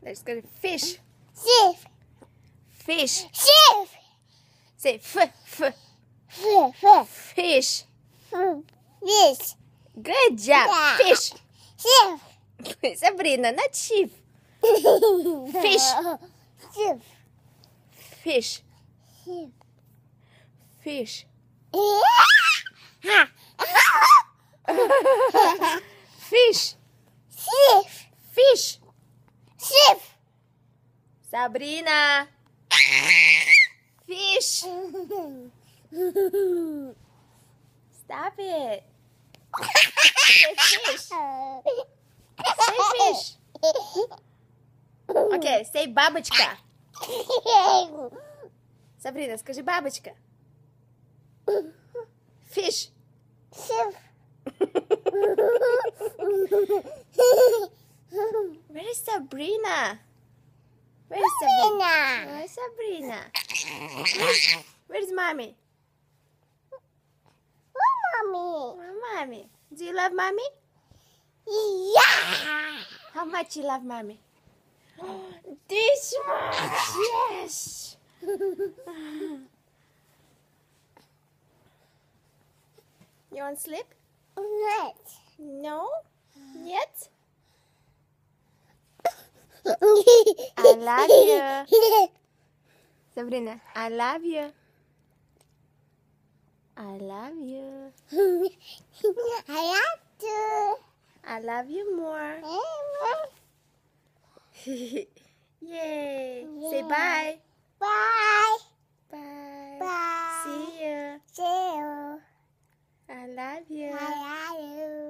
Let's go to fish. Sheep. Fish. Sheep. Say f. Fish. Fish. Good job. Yeah. Fish. Sheep. Sabrina, not sheep. Fish. Sheep. Fish. Sheep. Fish. Fish. Sheep. Fish. Sheep. Sabrina. Fish. Stop it. Say fish. Say fish. Okay, say бабочка. Sabrina, скажи бабочка. Fish. Sheep. Where is Sabrina? Where is Sabrina? Sabrina. Where is Sabrina? Where's mommy? Mommy. Where mommy? Do you love mommy? Yeah. How much you love mommy? This much, yes. You want to sleep? What? No? Yet? I love you. Sabrina, I love you. I love you. I have to. I love you more. Yay. Say bye. Bye. Bye. Bye. See you. See you. I love you. I love you.